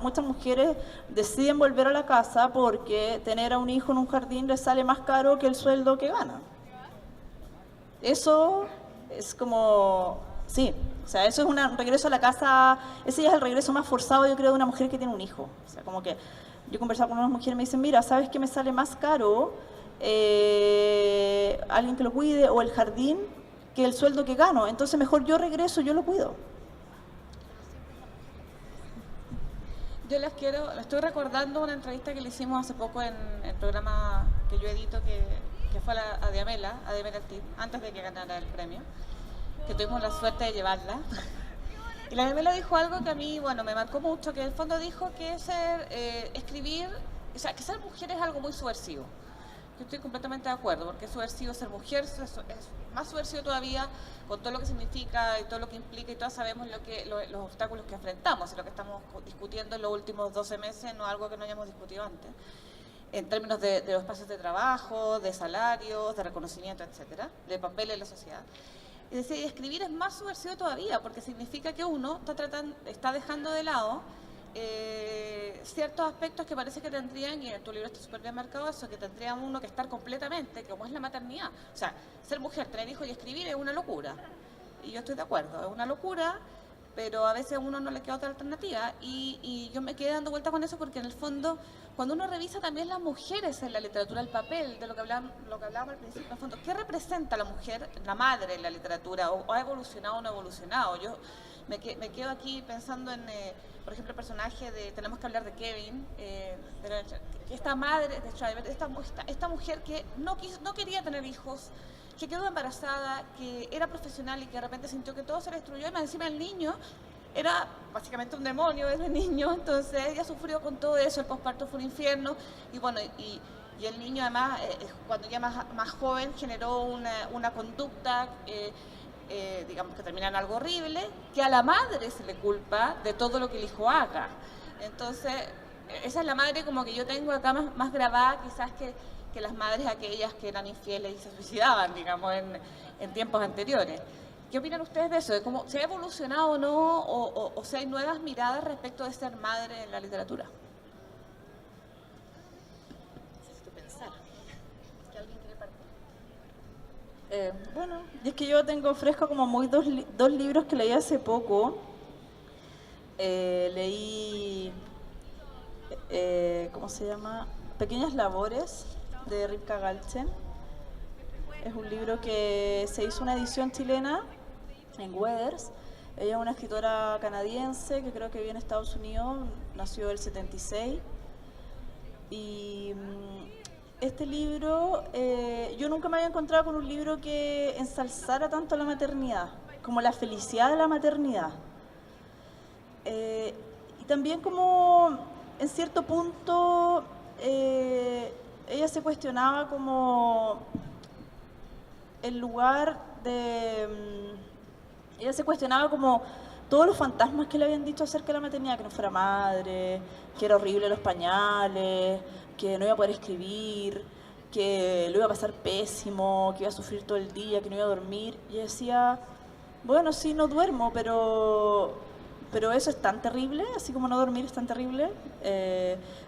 [SPEAKER 2] muchas mujeres deciden volver a la casa porque tener a un hijo en un jardín les sale más caro que el sueldo que ganan. Eso es como, sí, o sea, eso es un regreso a la casa, ese ya es el regreso más forzado, yo creo, de una mujer que tiene un hijo. O sea, como que yo he conversado con unas mujeres y me dicen, mira, ¿sabes qué me sale más caro alguien que lo cuide o el jardín que el sueldo que gano? Entonces mejor yo regreso, yo lo cuido.
[SPEAKER 1] Yo les estoy recordando una entrevista que le hicimos hace poco en el programa que yo edito, que fue a Diamela Ortiz, antes de que ganara el premio, que tuvimos la suerte de llevarla. Y la Diamela dijo algo que a mí, bueno, me marcó mucho, que en el fondo dijo que escribir, o sea, que ser mujer es algo muy subversivo. Yo estoy completamente de acuerdo, porque es subversivo ser mujer, es más subversivo todavía con todo lo que significa y todo lo que implica, y todas sabemos los obstáculos que enfrentamos, y lo que estamos discutiendo en los últimos 12 meses no es algo que no hayamos discutido antes, en términos de los espacios de trabajo, de salarios, de reconocimiento, etcétera, de papel en la sociedad. Y decía, y escribir es más subversivo todavía, porque significa que uno está dejando de lado ciertos aspectos que parece que tendrían, y en tu libro está súper bien marcado eso, que tendría uno que estar completamente, como es la maternidad. O sea, ser mujer, tener hijos y escribir es una locura. Y yo estoy de acuerdo, es una locura, pero a veces a uno no le queda otra alternativa. Y yo me quedé dando vuelta con eso porque en el fondo, cuando uno revisa también las mujeres en la literatura, el papel de lo que hablábamos al principio, en el fondo, ¿qué representa la mujer, la madre en la literatura? ¿O ha evolucionado o no ha evolucionado? Yo me quedo aquí pensando en, por ejemplo, el personaje de Tenemos que hablar de Kevin, esta madre de Shriver, esta mujer que no quería tener hijos, que quedó embarazada, que era profesional y que de repente sintió que todo se le destruyó, y más encima el niño era básicamente un demonio, ese niño, entonces ella sufrió con todo eso, el posparto fue un infierno, y bueno, y el niño además, cuando ya más joven, generó una conducta, digamos que termina en algo horrible, que a la madre se le culpa de todo lo que el hijo haga. Entonces, esa es la madre como que yo tengo acá más grabada quizás que las madres aquellas que eran infieles y se suicidaban, digamos, en tiempos anteriores. ¿Qué opinan ustedes de eso? ¿De cómo se ha evolucionado o no? ¿O si hay nuevas miradas respecto de ser madre en la literatura?
[SPEAKER 4] Necesito pensar. ¿Es que alguien quiere partir?
[SPEAKER 2] Bueno, y es que yo tengo fresco como muy dos libros que leí hace poco. Leí, ¿cómo se llama? Pequeñas labores, de Rivka Galchen. Es un libro que se hizo una edición chilena en Weathers. Ella es una escritora canadiense que creo que vive en Estados Unidos, nació en el 76. Y este libro, yo nunca me había encontrado con un libro que ensalzara tanto la maternidad, como la felicidad de la maternidad. Y también como, en cierto punto, ella se cuestionaba como el lugar de... ella se cuestionaba como todos los fantasmas que le habían dicho acerca de la maternidad, que no fuera madre, que era horrible los pañales, que no iba a poder escribir, que lo iba a pasar pésimo, que iba a sufrir todo el día, que no iba a dormir. Y ella decía, bueno, sí, no duermo, pero eso es tan terrible, así como no dormir es tan terrible,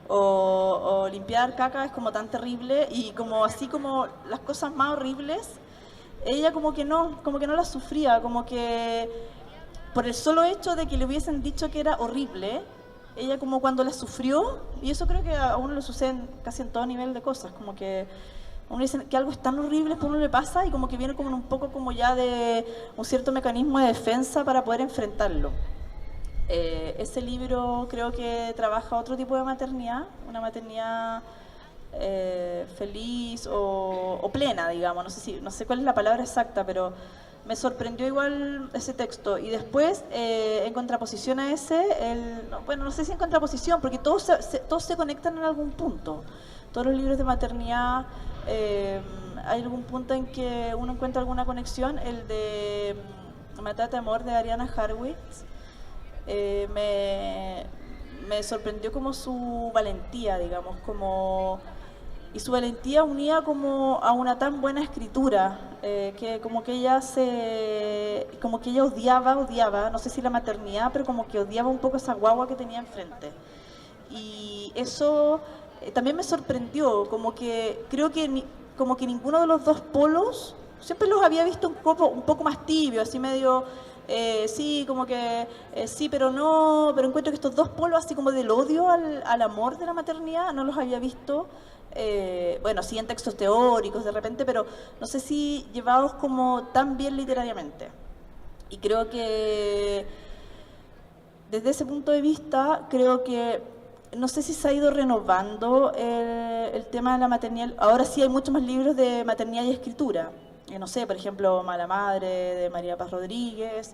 [SPEAKER 2] o limpiar caca es como tan terrible, y como así como las cosas más horribles, ella como que no las sufría, como que por el solo hecho de que le hubiesen dicho que era horrible, ella como cuando la sufrió, y eso creo que a uno le sucede casi en todo nivel de cosas, como que uno dice que algo es tan horrible que a uno le pasa y como que viene como un poco como ya de un cierto mecanismo de defensa para poder enfrentarlo. Ese libro creo que trabaja otro tipo de maternidad, una maternidad feliz o plena, digamos, no sé cuál es la palabra exacta, pero me sorprendió igual ese texto. Y después, en contraposición a ese, no sé si en contraposición, porque todos se conectan en algún punto. Todos los libros de maternidad, hay algún punto en que uno encuentra alguna conexión. El de Matate Amor, de Ariana Harwitz, me sorprendió como su valentía, digamos, y su valentía unía como a una tan buena escritura, que como que ella odiaba, no sé si la maternidad, pero como que odiaba un poco esa guagua que tenía enfrente. Y eso también me sorprendió, como que creo que como que ninguno de los dos polos, siempre los había visto un poco más tibios, así medio... sí, como que sí, pero no, pero encuentro que estos dos polos así como del odio al amor de la maternidad no los había visto, bueno, sí en textos teóricos de repente, pero no sé si llevados como tan bien literariamente. Y creo que desde ese punto de vista, creo que no sé si se ha ido renovando el tema de la maternidad. Ahora sí hay muchos más libros de maternidad y escritura. No sé, por ejemplo, Mala Madre, de María Paz Rodríguez,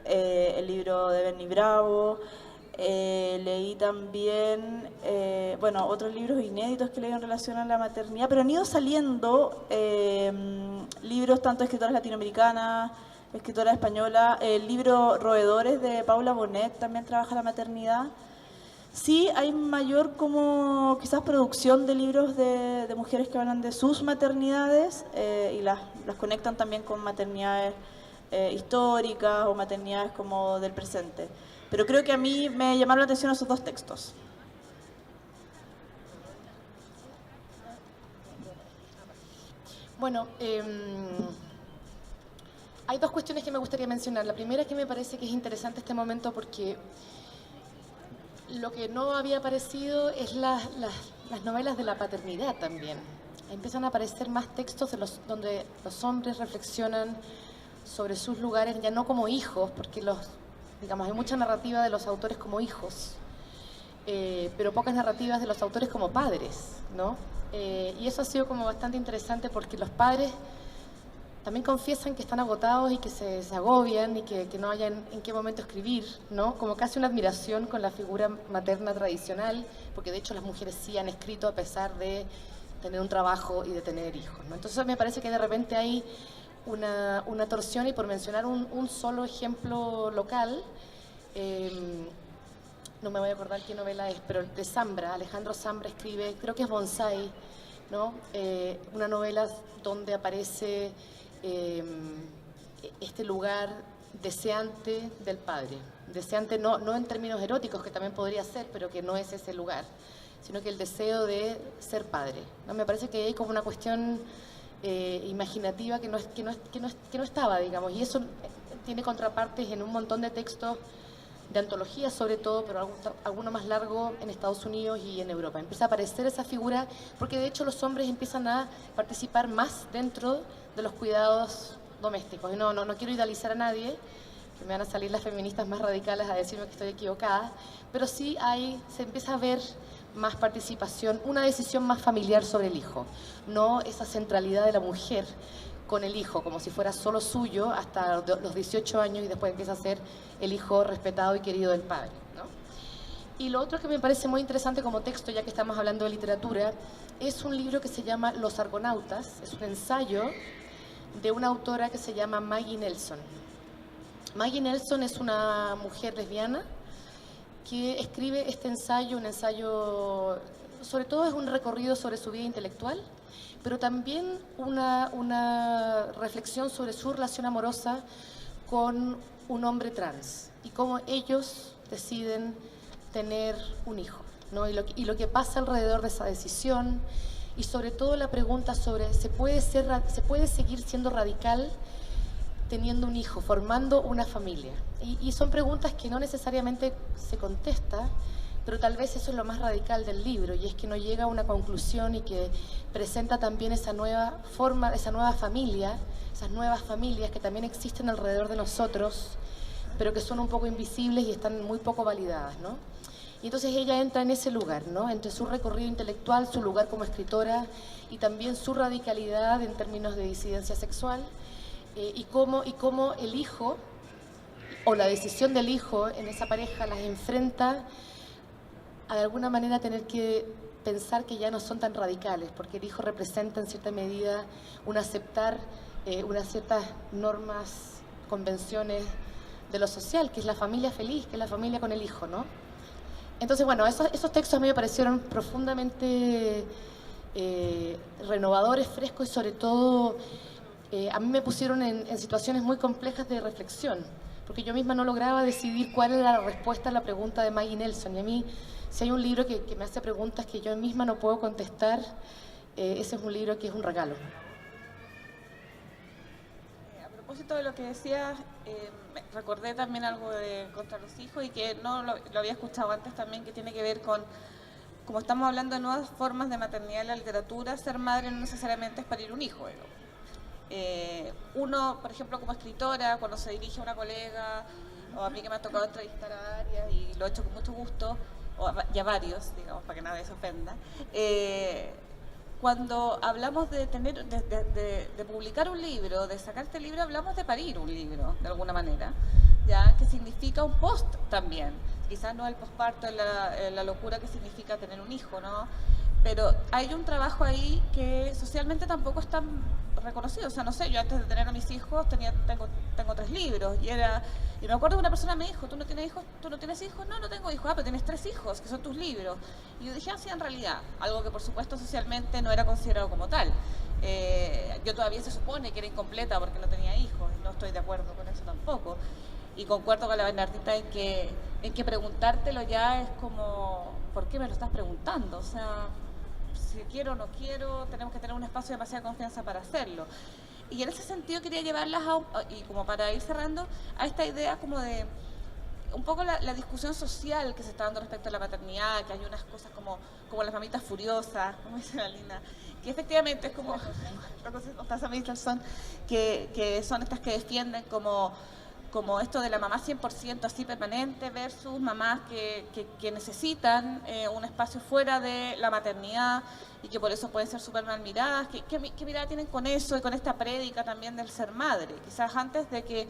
[SPEAKER 2] el libro de Bernie Bravo. Leí también, bueno, otros libros inéditos que leí en relación a la maternidad, pero han ido saliendo libros tanto de escritoras latinoamericanas, escritora española. El libro Roedores de Paula Bonet también trabaja la maternidad. Sí, hay mayor como quizás producción de libros de mujeres que hablan de sus maternidades y las conectan también con maternidades históricas o maternidades como del presente. Pero creo que a mí me llamaron la atención esos dos textos.
[SPEAKER 4] Bueno, hay dos cuestiones que me gustaría mencionar. La primera es que me parece que es interesante este momento porque lo que no había aparecido es las novelas de la paternidad también. Empiezan a aparecer más textos donde los hombres reflexionan sobre sus lugares, ya no como hijos, porque digamos, hay mucha narrativa de los autores como hijos, pero pocas narrativas de los autores como padres, ¿no? Y eso ha sido como bastante interesante porque los padres también confiesan que están agotados y que se agobian y que no hayan en qué momento escribir, ¿no? Como casi una admiración con la figura materna tradicional, porque de hecho las mujeres sí han escrito a pesar de tener un trabajo y de tener hijos, ¿no? Entonces me parece que de repente hay una torsión, y por mencionar un solo ejemplo local, no me voy a acordar qué novela es, pero de Zambra, Alejandro Zambra escribe, creo que es Bonsai, ¿no? Una novela donde aparece este lugar deseante del padre, deseante no en términos eróticos, que también podría ser, pero que no es ese lugar, sino que el deseo de ser padre, ¿no? Me parece que hay como una cuestión imaginativa que no estaba, digamos, y eso tiene contrapartes en un montón de textos de antologías sobre todo, pero alguno más largo en Estados Unidos y en Europa. Empieza a aparecer esa figura porque de hecho los hombres empiezan a participar más dentro de los cuidados domésticos. Y no quiero idealizar a nadie, que me van a salir las feministas más radicales a decirme que estoy equivocada, pero sí se empieza a ver más participación, una decisión más familiar sobre el hijo, no esa centralidad de la mujer con el hijo, como si fuera solo suyo hasta los 18 años y después empieza a ser el hijo respetado y querido del padre, ¿no? Y lo otro que me parece muy interesante como texto, ya que estamos hablando de literatura, es un libro que se llama Los Argonautas, es un ensayo de una autora que se llama Maggie Nelson. Maggie Nelson es una mujer lesbiana que escribe este ensayo, un ensayo, sobre todo es un recorrido sobre su vida intelectual, pero también una reflexión sobre su relación amorosa con un hombre trans y cómo ellos deciden tener un hijo, ¿no? Y lo que pasa alrededor de esa decisión, y sobre todo la pregunta sobre ¿se puede seguir siendo radical teniendo un hijo, formando una familia? Y son preguntas que no necesariamente se contesta, pero tal vez eso es lo más radical del libro, y es que no llega a una conclusión y que presenta también esa nueva forma, esa nueva familia, esas nuevas familias que también existen alrededor de nosotros, pero que son un poco invisibles y están muy poco validadas, ¿no? Y entonces ella entra en ese lugar, ¿no? Entre su recorrido intelectual, su lugar como escritora y también su radicalidad en términos de disidencia sexual, y cómo el hijo o la decisión del hijo en esa pareja las enfrenta a de alguna manera tener que pensar que ya no son tan radicales, porque el hijo representa en cierta medida un aceptar unas ciertas normas, convenciones de lo social, que es la familia feliz, que es la familia con el hijo, ¿no? Entonces, bueno, esos textos a mí me parecieron profundamente renovadores, frescos y sobre todo a mí me pusieron en situaciones muy complejas de reflexión, porque yo misma no lograba decidir cuál era la respuesta a la pregunta de Maggie Nelson. Y a mí, si hay un libro que me hace preguntas que yo misma no puedo contestar, ese es un libro que es un regalo.
[SPEAKER 1] A propósito de lo que decías, recordé también algo de Contra los hijos, y que no lo había escuchado antes también, que tiene que ver con, como estamos hablando de nuevas formas de maternidad en la literatura, ser madre no necesariamente es parir un hijo, ¿no? Uno, por ejemplo, como escritora, cuando se dirige a una colega, o a mí que me ha tocado entrevistar a Arias, y lo he hecho con mucho gusto, o ya varios, digamos, para que nadie se ofenda, cuando hablamos de publicar un libro, de sacar este libro, hablamos de parir un libro, de alguna manera, ya que significa un post también. Quizás no el posparto, la locura que significa tener un hijo, ¿no? Pero hay un trabajo ahí que socialmente tampoco es tan reconocido. O sea, no sé, yo antes de tener a mis hijos tengo 3 libros y me acuerdo que una persona me dijo, ¿tú no tienes hijos? ¿Tú no tienes hijos? No, no tengo hijos. Ah, pero tienes 3 hijos, que son tus libros. Y yo dije, sí, en realidad, algo que por supuesto socialmente no era considerado como tal. Yo todavía se supone que era incompleta porque no tenía hijos y no estoy de acuerdo con eso tampoco. Y concuerdo con la Bernardita en que preguntártelo ya es como, ¿por qué me lo estás preguntando? O sea, si quiero o no quiero, tenemos que tener un espacio de demasiada confianza para hacerlo. Y en ese sentido quería llevarlas y como para ir cerrando, a esta idea como de un poco la discusión social que se está dando respecto a la maternidad, que hay unas cosas como las mamitas furiosas, como dice la Lina, que efectivamente es como que son estas que defienden como esto de la mamá 100% así permanente versus mamás que necesitan un espacio fuera de la maternidad y que por eso pueden ser súper mal miradas. ¿Qué mirada tienen con eso y con esta prédica también del ser madre? Quizás antes de que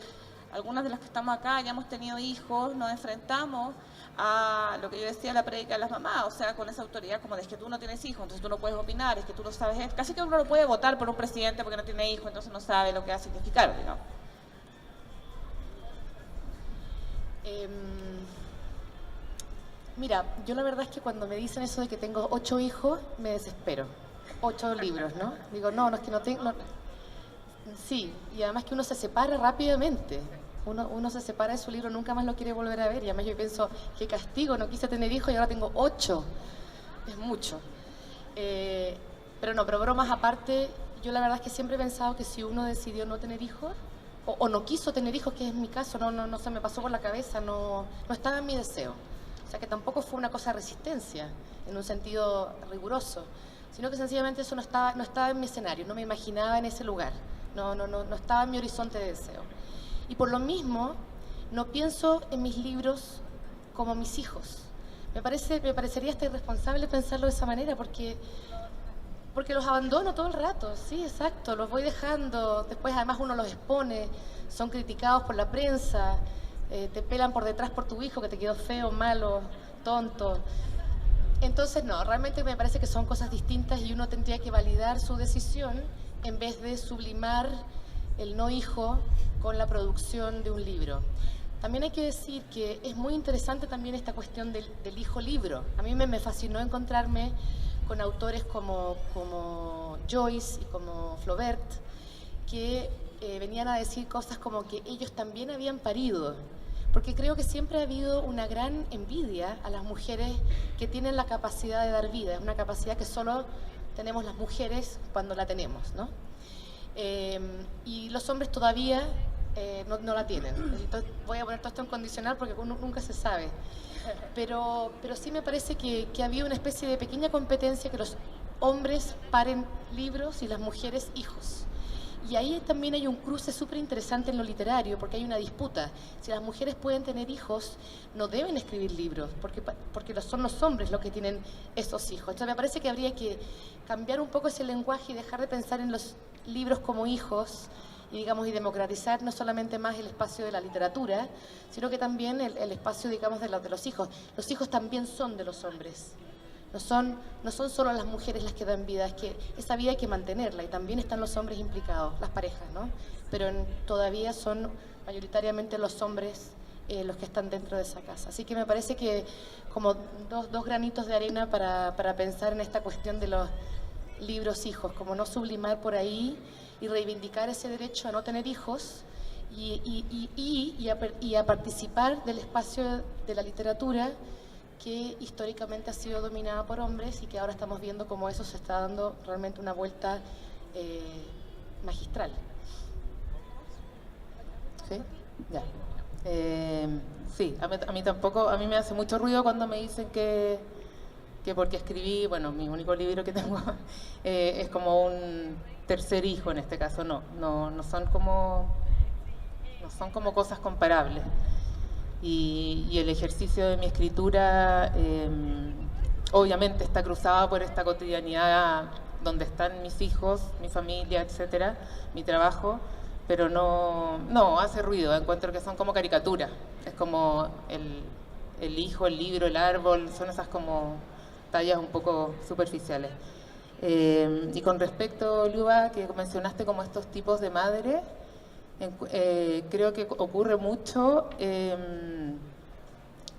[SPEAKER 1] algunas de las que estamos acá hayamos tenido hijos, nos enfrentamos a lo que yo decía, la prédica de las mamás, o sea, con esa autoridad como de que tú no tienes hijos, entonces tú no puedes opinar, es que tú no sabes, casi que uno no puede votar por un presidente porque no tiene hijos, entonces no sabe lo que va a significar, digamos.
[SPEAKER 4] Mira, yo la verdad es que cuando me dicen eso de que tengo 8 hijos, me desespero. 8 libros, ¿no? Digo, no, es que no tengo... No. Sí, y además que uno se separa rápidamente. Uno se separa de su libro, nunca más lo quiere volver a ver. Y además yo pienso, qué castigo, no quise tener hijos y ahora tengo 8. Es mucho. Pero bromas aparte, yo la verdad es que siempre he pensado que si uno decidió no tener hijos, o no quiso tener hijos, que es mi caso, no se me pasó por la cabeza, no estaba en mi deseo. O sea que tampoco fue una cosa de resistencia, en un sentido riguroso, sino que sencillamente eso no estaba en mi escenario, no me imaginaba en ese lugar, no estaba en mi horizonte de deseo. Y por lo mismo, no pienso en mis libros como mis hijos. Me parecería hasta irresponsable pensarlo de esa manera, porque los abandono todo el rato, sí, exacto, los voy dejando, después además uno los expone, son criticados por la prensa, te pelan por detrás por tu hijo que te quedó feo, malo, tonto. Entonces no, realmente me parece que son cosas distintas y uno tendría que validar su decisión en vez de sublimar el no hijo con la producción de un libro. También hay que decir que es muy interesante también esta cuestión del hijo libro. A mí me fascinó encontrarme con autores como Joyce y como Flaubert, que venían a decir cosas como que ellos también habían parido, porque creo que siempre ha habido una gran envidia a las mujeres que tienen la capacidad de dar vida, es una capacidad que solo tenemos las mujeres cuando la tenemos, ¿no? Y los hombres todavía no la tienen. Entonces, voy a poner todo esto en condicional porque uno nunca se sabe. Pero sí me parece que había una especie de pequeña competencia que los hombres paren libros y las mujeres hijos. Y ahí también hay un cruce súper interesante en lo literario, porque hay una disputa. Si las mujeres pueden tener hijos, no deben escribir libros, porque son los hombres los que tienen esos hijos. Entonces me parece que habría que cambiar un poco ese lenguaje y dejar de pensar en los libros como hijos, y democratizar no solamente más el espacio de la literatura, sino que también el espacio, digamos, de los hijos. Los hijos también son de los hombres. No son solo las mujeres las que dan vida, es que esa vida hay que mantenerla y también están los hombres implicados, las parejas, ¿no? Pero todavía son mayoritariamente los hombres los que están dentro de esa casa. Así que me parece que como dos granitos de arena para pensar en esta cuestión de los libros hijos, como no sublimar por ahí y reivindicar ese derecho a no tener hijos y a participar del espacio de la literatura que históricamente ha sido dominada por hombres y que ahora estamos viendo cómo eso se está dando realmente una vuelta magistral.
[SPEAKER 3] ¿Sí? Ya. Sí, a mí tampoco, a mí me hace mucho ruido cuando me dicen que porque escribí, bueno, mi único libro que tengo es como un tercer hijo en este caso, no son como cosas comparables. y el ejercicio de mi escritura obviamente está cruzada por esta cotidianidad donde están mis hijos, mi familia, etcétera, mi trabajo, pero no hace ruido, encuentro que son como caricaturas, es como el hijo, el libro, el árbol, son esas como tallas un poco superficiales. Y con respecto, Luba, que mencionaste como estos tipos de madre, creo que ocurre mucho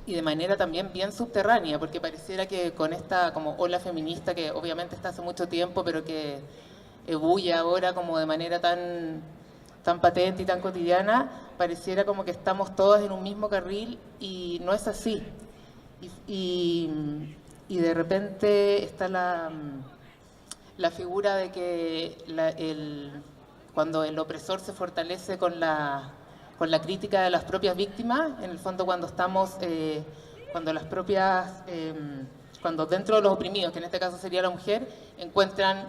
[SPEAKER 3] y de manera también bien subterránea, porque pareciera que con esta como ola feminista que obviamente está hace mucho tiempo, pero que ebulle ahora como de manera tan patente y tan cotidiana, pareciera como que estamos todas en un mismo carril y no es así. Y de repente está la figura de que cuando el opresor se fortalece con la crítica de las propias víctimas, en el fondo cuando estamos, cuando dentro de los oprimidos, que en este caso sería la mujer, encuentran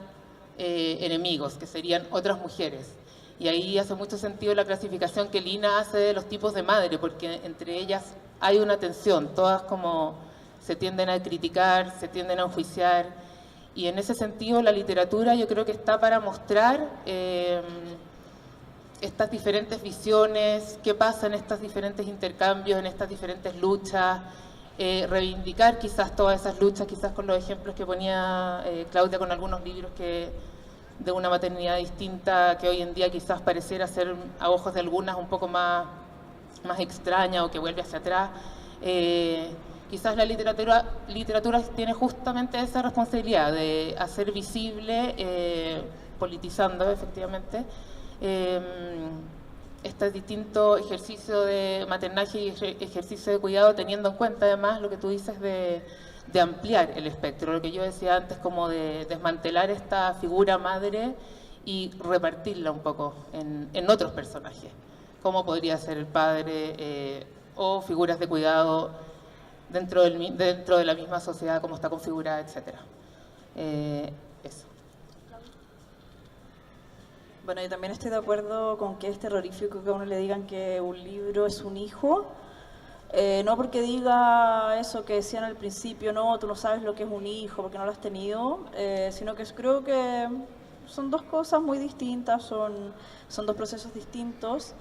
[SPEAKER 3] enemigos, que serían otras mujeres. Y ahí hace mucho sentido la clasificación que Lina hace de los tipos de madre, porque entre ellas hay una tensión, todas como se tienden a criticar, se tienden a enjuiciar, y en ese sentido la literatura yo creo que está para mostrar estas diferentes visiones, qué pasa en estos diferentes intercambios, en estas diferentes luchas, reivindicar quizás todas esas luchas, quizás con los ejemplos que ponía Claudia con algunos libros de una maternidad distinta que hoy en día quizás pareciera ser a ojos de algunas un poco más extraña o que vuelve hacia atrás. Quizás la literatura tiene justamente esa responsabilidad de hacer visible, politizando efectivamente, este distinto ejercicio de maternaje y ejercicio de cuidado, teniendo en cuenta además lo que tú dices de ampliar el espectro, lo que yo decía antes, como de desmantelar esta figura madre y repartirla un poco en otros personajes, como podría ser el padre o figuras de cuidado dentro de la misma sociedad, como está configurada, etc. Eso.
[SPEAKER 2] Bueno, yo también estoy de acuerdo con que es terrorífico que a uno le digan que un libro es un hijo. No porque diga eso que decían al principio, no, tú no sabes lo que es un hijo porque no lo has tenido, sino que creo que son dos cosas muy distintas, son dos procesos distintos.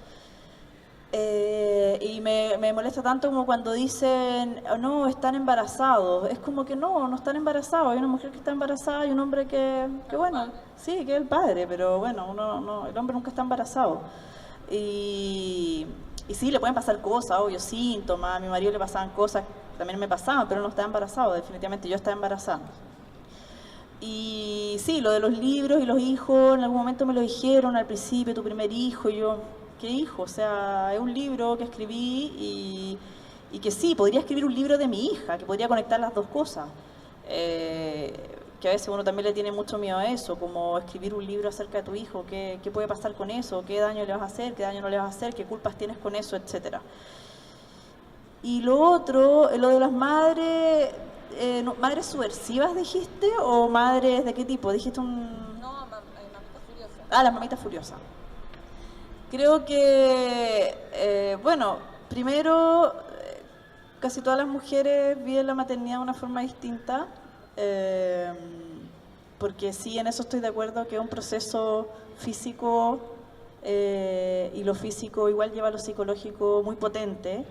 [SPEAKER 2] Y me molesta tanto como cuando dicen, oh, no, están embarazados. Es como que no están embarazados. Hay una mujer que está embarazada y un hombre que bueno, sí, que es el padre, pero bueno, el hombre nunca está embarazado. Y sí, le pueden pasar cosas, obvio, síntomas. A mi marido le pasaban cosas, también me pasaban, pero no estaba embarazado. Definitivamente yo estaba embarazada. Y sí, lo de los libros y los hijos, en algún momento me lo dijeron al principio, tu primer hijo, y yo... ¿Qué hijo? O sea, es un libro que escribí y que sí, podría escribir un libro de mi hija, que podría conectar las dos cosas. Que a veces uno también le tiene mucho miedo a eso, como escribir un libro acerca de tu hijo, qué puede pasar con eso, qué daño le vas a hacer, qué daño no le vas a hacer, qué culpas tienes con eso, etc. Y lo otro, lo de las madres, ¿madres subversivas dijiste o madres de qué tipo? Dijiste un...
[SPEAKER 1] No, mamitas furiosas.
[SPEAKER 2] Ah, las mamitas furiosas. Creo que, bueno, primero, casi todas las mujeres viven la maternidad de una forma distinta, porque sí, en eso estoy de acuerdo, que es un proceso físico y lo físico igual lleva a lo psicológico muy potente.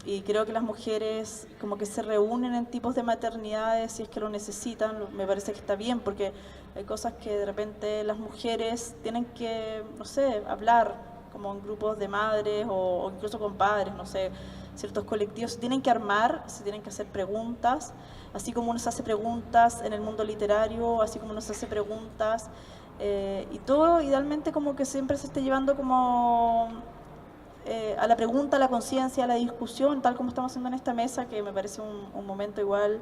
[SPEAKER 2] Y creo que las mujeres como que se reúnen en tipos de maternidades si es que lo necesitan, me parece que está bien, porque hay cosas que de repente las mujeres tienen que, no sé, hablar como en grupos de madres o incluso con padres, no sé, ciertos colectivos, se tienen que armar, se tienen que hacer preguntas, así como uno se hace preguntas en el mundo literario, así como uno se hace preguntas, y todo idealmente como que siempre se esté llevando como... a la pregunta, a la conciencia, a la discusión, tal como estamos haciendo en esta mesa, que me parece un momento igual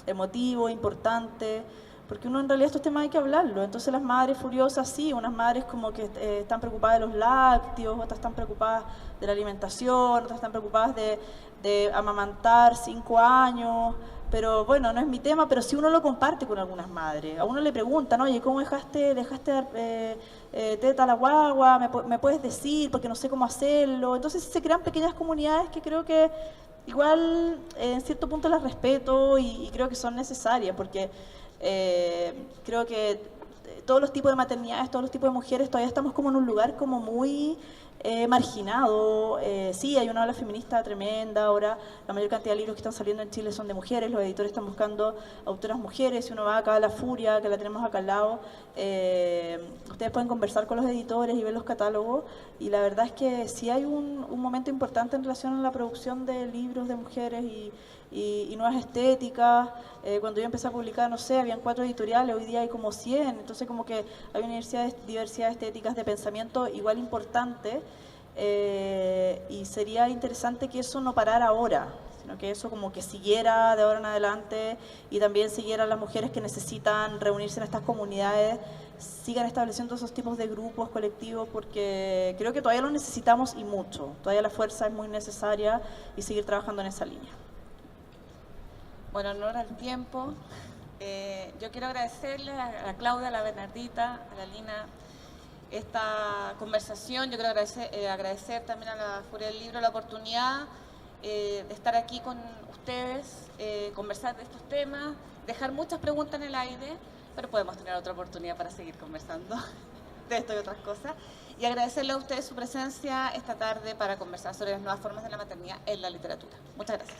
[SPEAKER 2] emotivo, importante, porque uno en realidad estos temas hay que hablarlo. Entonces las madres furiosas, sí, unas madres como que están preocupadas de los lácteos, otras están preocupadas de la alimentación, otras están preocupadas de amamantar 5 años, pero bueno, no es mi tema, pero sí uno lo comparte con algunas madres. A uno le preguntan, oye, ¿cómo dejaste dar teta a la guagua? ¿Me puedes decir? Porque no sé cómo hacerlo. Entonces se crean pequeñas comunidades que creo que igual en cierto punto las respeto y creo que son necesarias, porque creo que todos los tipos de maternidades, todos los tipos de mujeres, todavía estamos como en un lugar como muy marginado. Sí, hay una ola feminista tremenda, ahora la mayor cantidad de libros que están saliendo en Chile son de mujeres, los editores están buscando autoras mujeres, si uno va acá a La Furia, que la tenemos acá al lado, ustedes pueden conversar con los editores y ver los catálogos, y la verdad es que sí hay un momento importante en relación a la producción de libros de mujeres y nuevas estéticas. Cuando yo empecé a publicar, no sé, habían 4 editoriales, hoy día hay como 100, entonces como que hay una diversidad de estéticas de pensamiento igual importante, y sería interesante que eso no parara ahora, sino que eso como que siguiera de ahora en adelante, y también siguieran las mujeres que necesitan reunirse en estas comunidades, sigan estableciendo esos tipos de grupos colectivos, porque creo que todavía lo necesitamos y mucho, todavía la fuerza es muy necesaria y seguir trabajando en esa línea.
[SPEAKER 1] Bueno, en honor al tiempo, yo quiero agradecerle a Claudia, a la Bernardita, a la Lina, esta conversación. Yo quiero agradecer también a la Furia del Libro la oportunidad de estar aquí con ustedes, conversar de estos temas, dejar muchas preguntas en el aire, pero podemos tener otra oportunidad para seguir conversando de esto y otras cosas. Y agradecerle a ustedes su presencia esta tarde para conversar sobre las nuevas formas de la maternidad en la literatura. Muchas gracias.